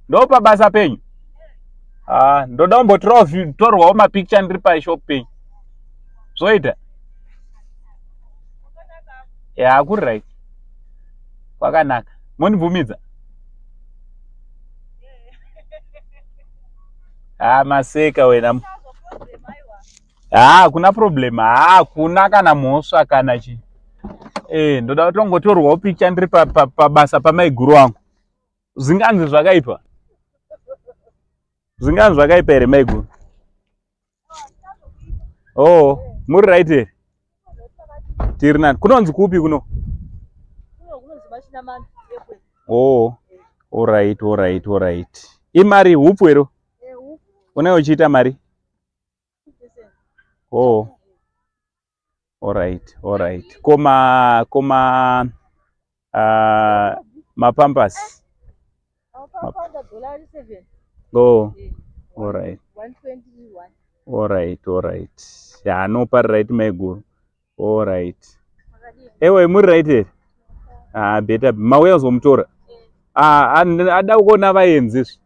Ndopa basa penyu. Ndoda umbotorwawo mapicture ndiri pashop penyu. Zoita? Kuri right. Kwakanaka. Mondibvumidza? Maseka wena. Kuna problem. Kuna kana mhosva kana chi. Ndoda kutongotorwawo picture ndiri pabasa pamaiguru wangu. Zvinganzi zvakaipa. Zvinganzi zvakaipa here maiguru? Muri right here. Tiri nani? Kunonzi kupi kuno? All right. Imari hupu hero? Une uchiita mari? All right. Koma mapampers. All right. 121. All right. No par right maiguru. All right. Ewe muri right here? Better. Mauya uzomutora. Ada kuona vaenzi.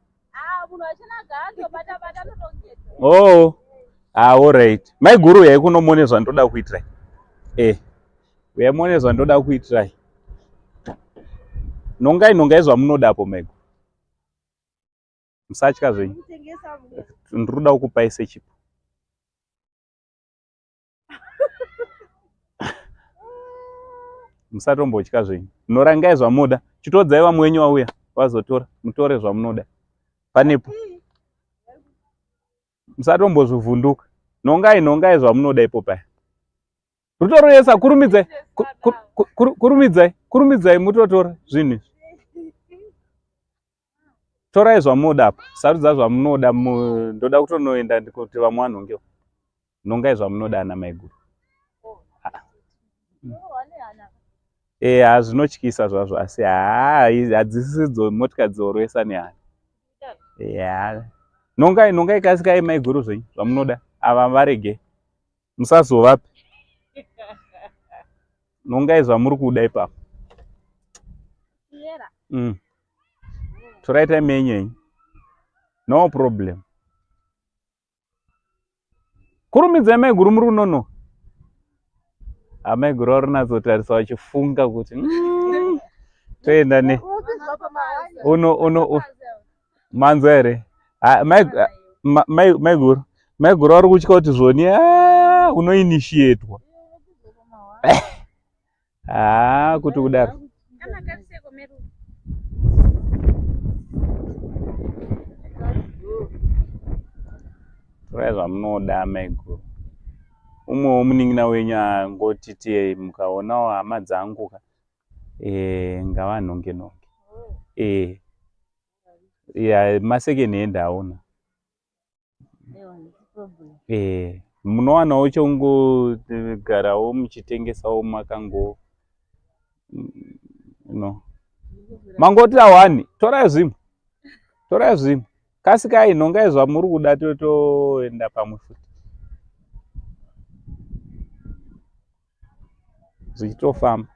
All right. Maiguru yaikunomonezwa ndoda kuitira. Uyamonezwa ndoda kuitira. Nongai zvamunodapo maiguru. Musatya zvenyu. Ndinoda kukupai sechipo. Musatombotya zvenyu. Norangai zvamunoda. Chitodzai vamwenyu vauya vazotora. Mutore zvamunoda. Panepo. Musatombozvivhunduka. Nongai zvamunoda ipo paya. Rutoroyesa kurumidzai mutotora zvinhu. Torai zvamunoda apa. Sarudza zvamunoda ndoda kutonoenda kuti vamwe vanhongewo. Nongai zvamunoda ana maiguru. Zvinotyisa zvazvo asi hadzisidzo motika dzorwesa nehana. Nongai kasikai maiguru zvenyu zvamunoda. Ava varege. Musazovapi. Nongai zvamuri kuda ipapo. Torai time yenyu. No problem. Kurumidzai maiguru muri kunono. Maiguru ari nazotarisa vachifunga kuti toenda ne. Manzwa here? Maiguru ari kutya kuti zvoni unoinitiatwa. Kuti kudaro. Torai zvamunoda maiguru. Umwewo munin'ina wenyu angotiti mukaonawo hama dzangu ngavanhonge. Masecond hand hauna. Munowanawo chongogarawo muchitengesawo makango. Mangoti awani. Torai zvimwe. Kasikai nhongai zvamuri kuda toenda pamwe futi. Zvichitofamba.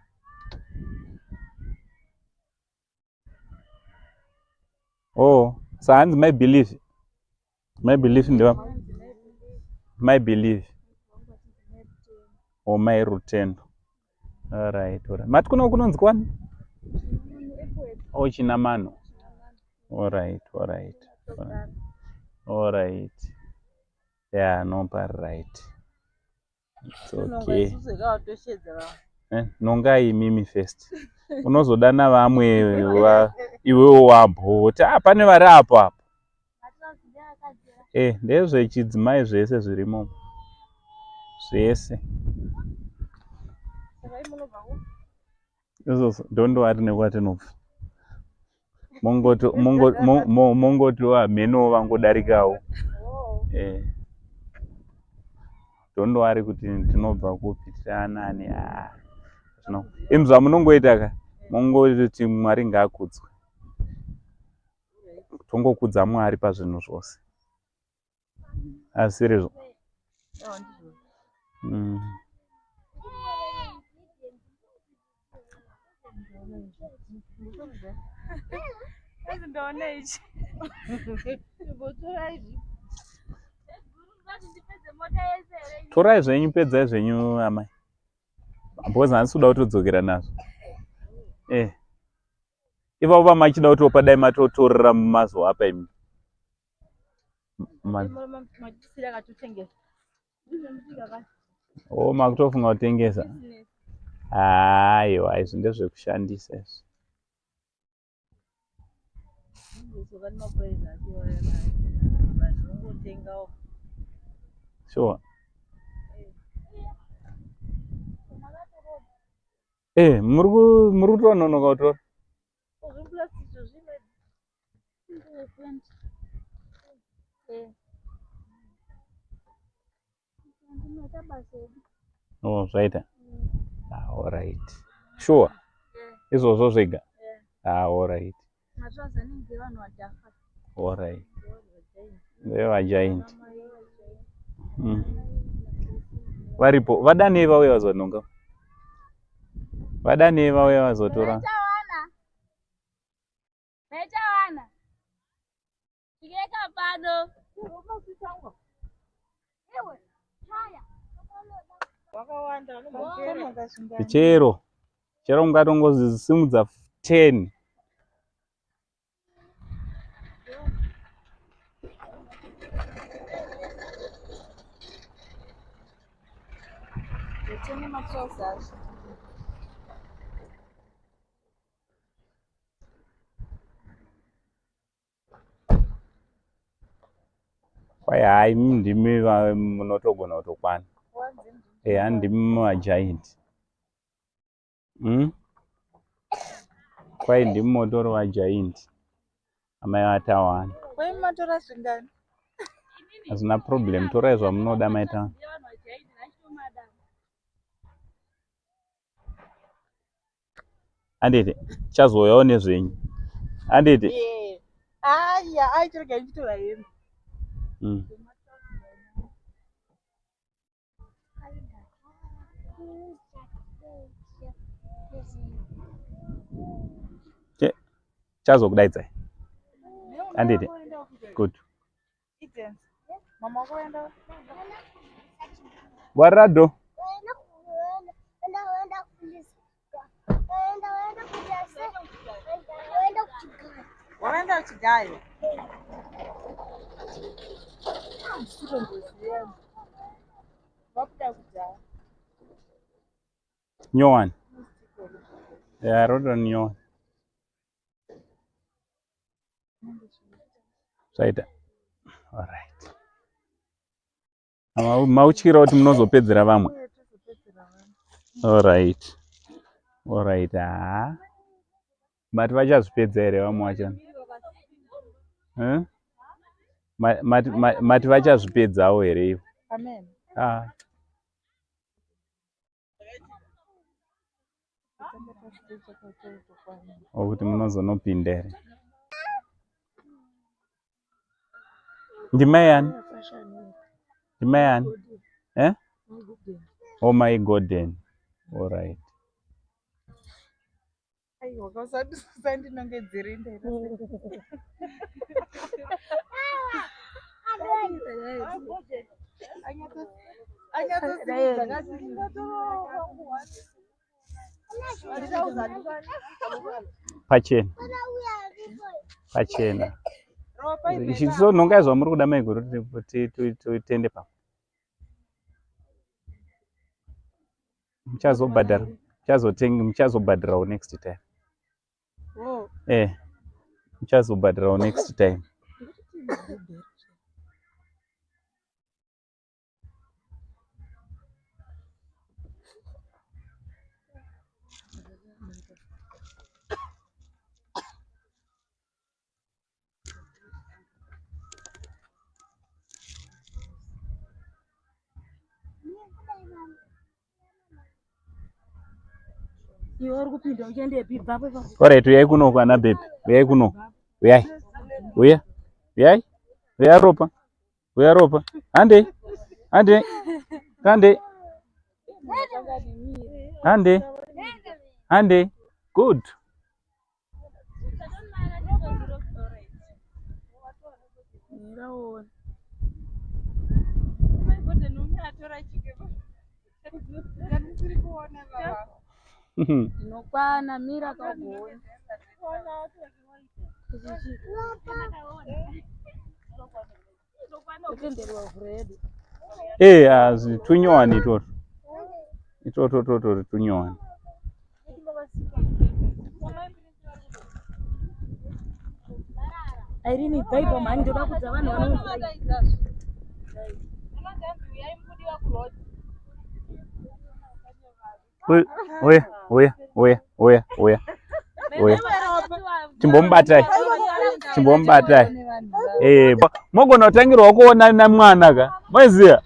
Sahanzi my belief ndeva. My belief. My rutendo. All right. Mati kunonzi kwani? Chinamano. All right. Yeah, no par right. It's okay. Nongai mimi first. Unozodana vamwe iwewo wabhoti. Pane vari apo. Ndezvechidzimai zvese zvirimo. Zvese. Don't worry nekwatinobva. Mongoti mheno vangodarikawo. Don't worry kuti tinobva kupitirana nani. Imzva munongoita ka. Mongoti Mwari ngaakudzwe. Tongokudza Mwari pazvinhu zvose. Asirizvo. Torai zvenyu, pedzai zvenyu amai. Because handisi kuda kutodzokera nazvo. Ipapo pamachida kutopa dai matotorera mumazuva apa imi. Makutofunga kutengesa. Aiwa, izvi ndezvekushandisa izvi. Sure. Muri kutononoka kutora. Zvaita. All right. Sure. Izvozvo zvega. All right. All right. Vevajaindi. Varipo vadanei vauya vazononga. Vadanei vauya vazotora. Chero ungatongozisimudza 10. Kwai hai ndimi munotogona kutokwana. Handimi vajaindi. Kwai ndimi motori vajaindi. Amai vatawana. Hazina problem, torai zvamunoda maita. Handiti chazouyawo nezvenyu. Handiti. Chazokudaidzai. Handiti. Good. Guarado. Waenda kuchigayo. Nyowan. Rodan nyowan. Zvaita. All right. Mautyira kuti munozopedzera vamwe. All right. All right. Mati vachazvipedza here vamwe vachana? Mati vachazvipedzawo here ivo? Amen. Okuti munozonopinda here. Ndimai yani? Ndimai yani? Oh my God. All right. Pachena. So nonga zvamuri kuda maiguru titende pa. Muchazobhadhirawo next time. Muchazobhadhirawo next time. Alright, uyai kuno kwana baby. Uyai kuno. Uyai. Uyai ropa. Uyai ropa. Ande. Good. Tinokwana mira kagoni. Azi tunyoani itoto tunyoani. Airini dhaipa mani ndoda kudza vanhu vanonzwa. Oya. Chimbombatai. Mogona kutangirwa kuona namwana ka. Mweziya.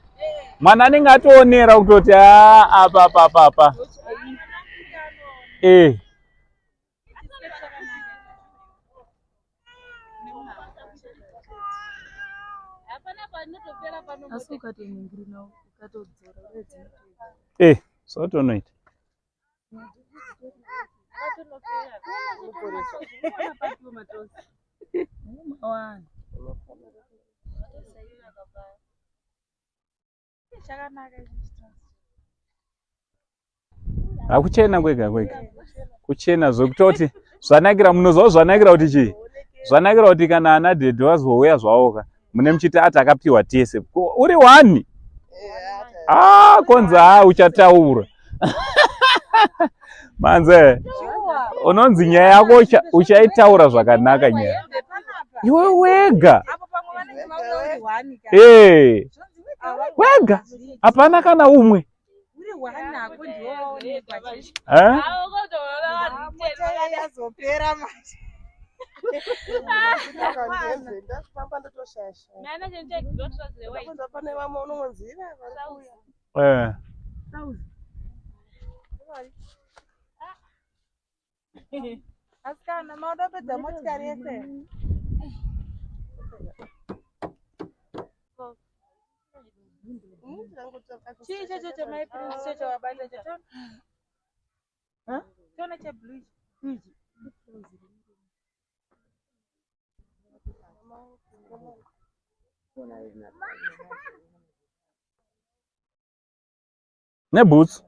Mwana anenge atoonera kutoti apa. Asi ukatoningiri nawo ukatodzora wedzina. Sotonoita. Akuchena kwega. Kuchena zvokutoti zvanakira munozvawo zvanakira kuti chii? Zvanakira kuti kana ana dhedhe wazouya zvawoka mune muchiti atakapiwa tese. Uri wani? Konza uchataura. Manze. Unonzi nyaya yako uchaitaura zvakanaka nyaya. Iwe wega. Wega. Hapana kana umwe. Askana mauda pedza motikari yese. Chicho my prince chicho wabanda chicho. Tona cha blue. Ne boots.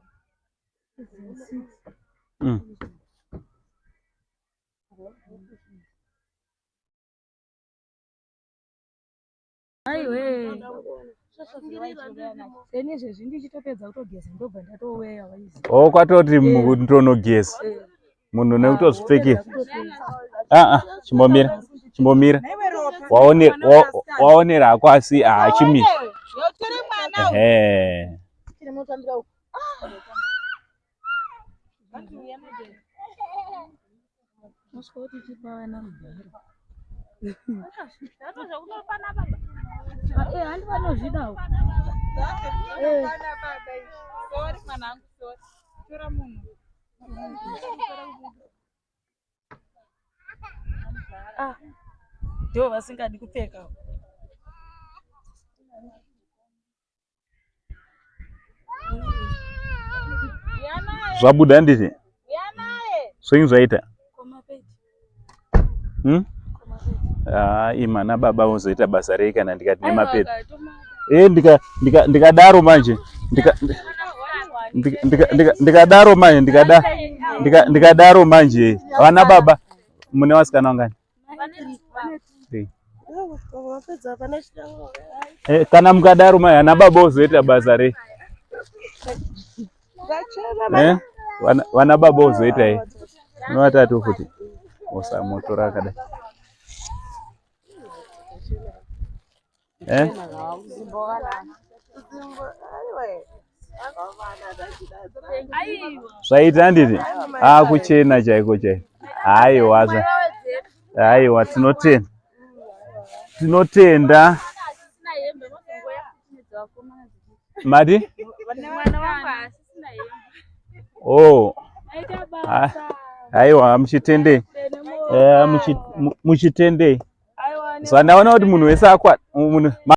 Aiwe. Senizve zvindichitopedza kutogeza ndobva ndatoweya waizi. Kwatoti ndonogeza. Munhu nekutozvipfekera. Chimbomira. Waonera hako asi hachimira. Handi vanozvidawo. Ndivo vasingadi kupfeka. Zvabuda nditi? Zvinhu zvaita? Imana baba uzoita basa rei kana ndikati nemapedi. Ndikadaro manje. Ndikadaro manje. Vana baba mune wasikana wangani? Kana mukadaro manje ana baba uzoita basa rei? Vana baba uzoita hei? Novatatu futi. Osamotora kadai. Zvaita nditi? Kuchena chaiko chaiko. Aiwa tinotenda. Mati? Aiwa muchitendei. Zvandaona kuti munhu wese